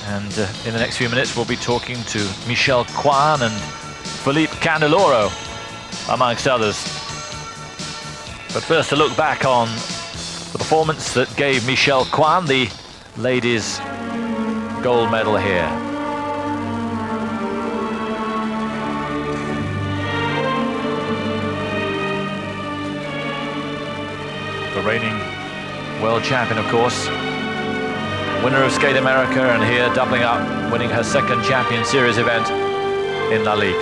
And in the next few minutes, we'll be talking to Michel Kwan and Philippe Candeloro, amongst others. But first, a look back on the performance that gave Michel Kwan the ladies' gold medal here. The reigning world champion, of course. Winner of Skate America, and here doubling up, winning her second Champion Series event in Lalique.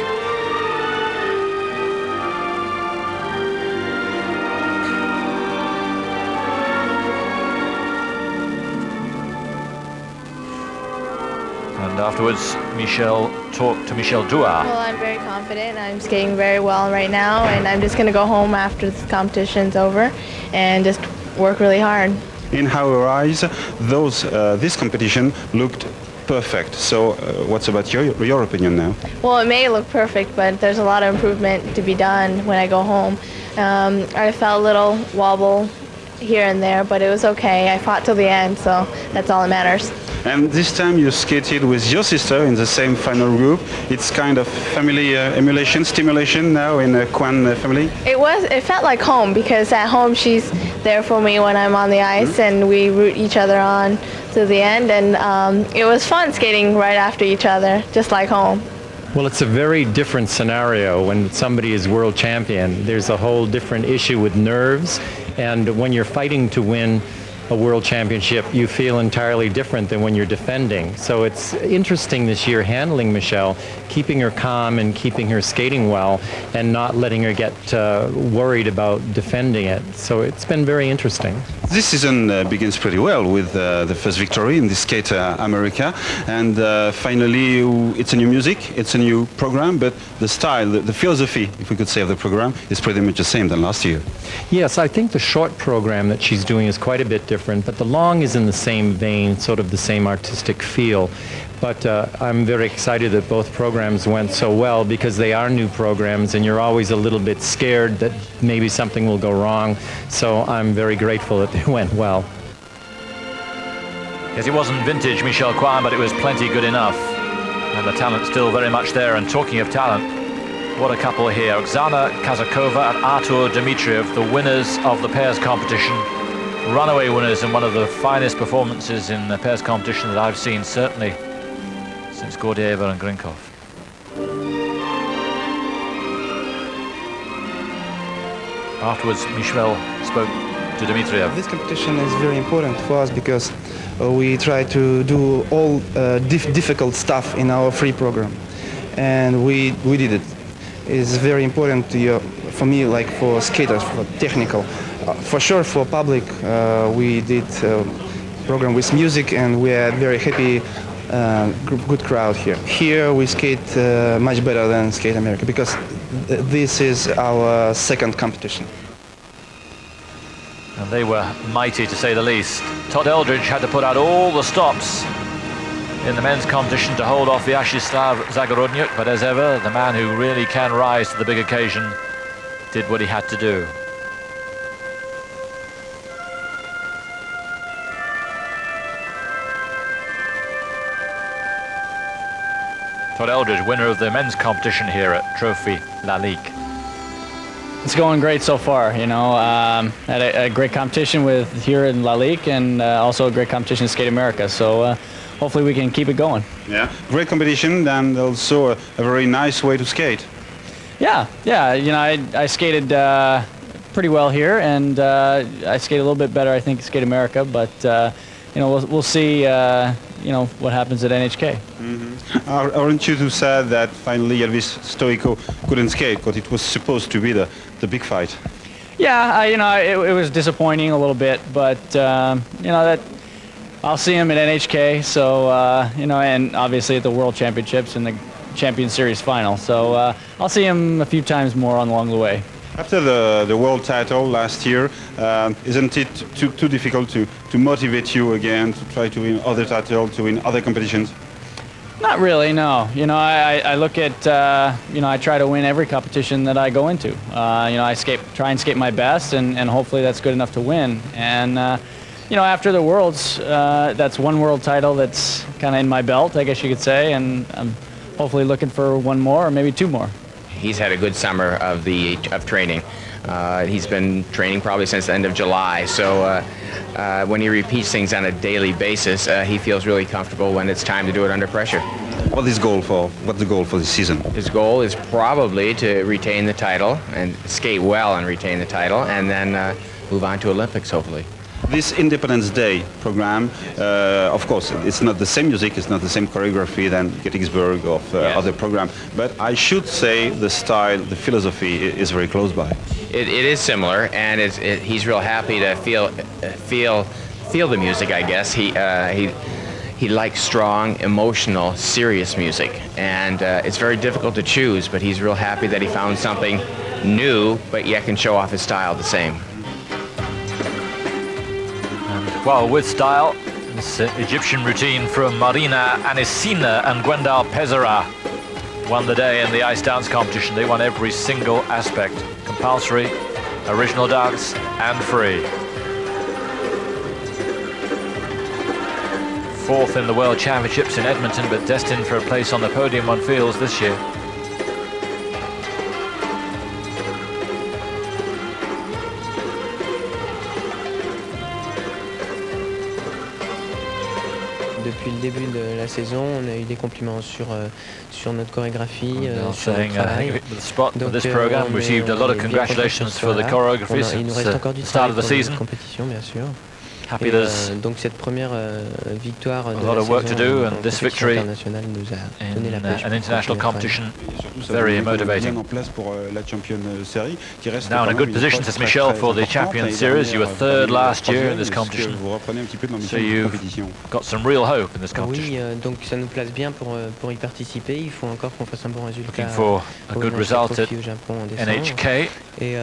And afterwards, Michel talked to Michel Douard. Well, I'm very confident. I'm skating very well right now, and I'm just going to go home after the competition's over and just work really hard. In our eyes, this competition looked perfect. So what's about your opinion now? Well, it may look perfect, but there's a lot of improvement to be done when I go home. I felt a little wobble here and there, but it was okay. I fought till the end, so that's all that matters. And this time you skated with your sister in the same final group. It's kind of family emulation, stimulation now in a Kwan family? It felt like home, because at home she's there for me when I'm on the ice, and we root each other on to the end, and it was fun skating right after each other, just like home. Well, it's a very different scenario when somebody is world champion. There's a whole different issue with nerves, and when you're fighting to win a world championship, you feel entirely different than when you're defending. So it's interesting this year handling Michelle, keeping her calm and keeping her skating well, and not letting her get worried about defending it. So it's been very interesting. This season begins pretty well with the first victory in the Skate America, and finally it's a new music, it's a new program, but the style, the philosophy, if we could say, of the program is pretty much the same than last year. Yes, I think the short program that she's doing is quite a bit different, but the long is in the same vein, sort of the same artistic feel. But I'm very excited that both programs went so well, because they are new programs and you're always a little bit scared that maybe something will go wrong. So I'm very grateful that they went well. Yes, it wasn't vintage Michel Kwan, but it was plenty good enough. And the talent still very much there. And talking of talent, what a couple here. Oksana Kazakova and Artur Dmitriev, the winners of the pairs competition. Runaway winners, and one of the finest performances in the pairs competition that I've seen, certainly since Gordieva and Grinkov. Afterwards, Michel spoke to Dmitriev. This competition is very important for us because we try to do all difficult stuff in our free program, and we did it. It's very important for me, like for skaters, for technical. For sure, for public, we did a program with music, and we are very happy, good crowd here. Here we skate much better than Skate America, because this is our second competition. And they were mighty, to say the least. Todd Eldredge had to put out all the stops in the men's competition to hold off Vyacheslav Zagorodnyuk, but as ever, the man who really can rise to the big occasion did what he had to do. Todd Eldredge, winner of the men's competition here at Trophée Lalique. It's going great so far, you know. Had a great competition here in Lalique, and also a great competition in Skate America. So hopefully we can keep it going. Yeah, great competition, and also a very nice way to skate. Yeah. You know, I skated pretty well here, and I skated a little bit better, I think, in Skate America. But you know, we'll see. You know what happens at NHK. Mm-hmm. Aren't you too sad that finally Elvis Stoico couldn't skate, because it was supposed to be the big fight? Yeah, you know, it was disappointing a little bit, but you know, that I'll see him at NHK. So you know, and obviously at the World Championships and the Champion Series final. So I'll see him a few times more along the way. After the world title last year, isn't it too difficult to motivate you again to try to win other titles, to win other competitions? Not really, no. You know, I look at, you know, I try to win every competition that I go into. You know, I try and skate my best, and hopefully that's good enough to win. And, after the Worlds, that's one world title that's kind of in my belt, I guess you could say, and I'm hopefully looking for one more or maybe two more. He's had a good summer of training. He's been training probably since the end of July, so when he repeats things on a daily basis, he feels really comfortable when it's time to do it under pressure. What's the goal for this season? His goal is probably to retain the title and skate well and retain the title, and then move on to Olympics, hopefully. This Independence Day program, of course, it's not the same music, it's not the same choreography than Gettysburg or Yes. other program, but I should say the style, the philosophy is very close by. It is similar, and he's real happy to feel the music, I guess. He likes strong, emotional, serious music, and it's very difficult to choose, but he's real happy that he found something new, but yet can show off his style the same. Well, with style, this Egyptian routine from Marina Anissina and Gwendal Peizerat won the day in the ice dance competition. They won every single aspect: compulsory, original dance, and free. Fourth in the World Championships in Edmonton, but destined for a place on the podium on fields this year. Depuis le début de la saison, on a eu des compliments sur notre chorégraphie, sur Saying, notre travail. the spot for Donc, this program on received a lot of est bien congratulations content for the de ce choreography soir-là. Il nous since reste encore du the start of travail the pour season. la compétition, bien sûr. Happy Et, there's donc cette première victoire de a lot la of work to saison do, en and this compétition victory internationale nous a donné la in pêche an pour international continuer à competition. Ça Very vous met motivating. bien en place pour la Champion Series, qui reste Now in a quand good même position, une says épreuve Michel, très, for the très Champion importante. Series. You were third last year in this Est-ce que competition, vous reprenez un petit peu de so l'ambition de la you've compétition? got some real hope in this Oui, competition. donc ça nous place bien pour y participer. Il faut encore qu'on fasse un bon résultat Looking for a pour good le result at Trophée au Japon en décembre. NHK. Et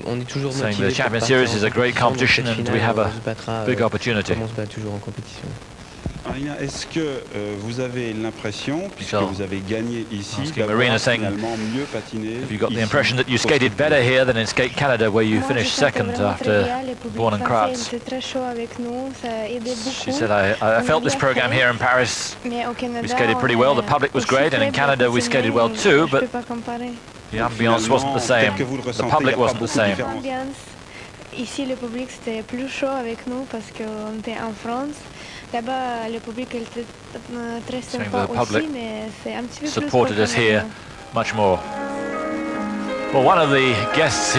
on est toujours Saying motivé the Champion pour Series partir is a en great compétition, competition, donc cette and we finale, have a on se battra, big opportunity. comme on se bat toujours en compétition. Marina, est-ce que vous avez l'impression, puisque Michel, vous avez gagné ici, asking d'avoir Marina, saying, finalement mieux patiné? Have you got the ici impression that you qu'au skated Skate better Club? here than in Skate Canada, where you finished second after Born and Kratz? She said, I felt this program here in Paris. We skated pretty well. The public was great, and in Canada we skated well too, but the ambiance wasn't the same. Peut-être que vous le The ressentez, public il y a pas wasn't the beaucoup de same. différence. Ici, le public c'était plus chaud avec nous parce qu'on était en France. Là-bas, le public était très Saying sympa the public aussi, mais c'est un petit peu plus supported us here professionnel. much more. Well, one of the guests here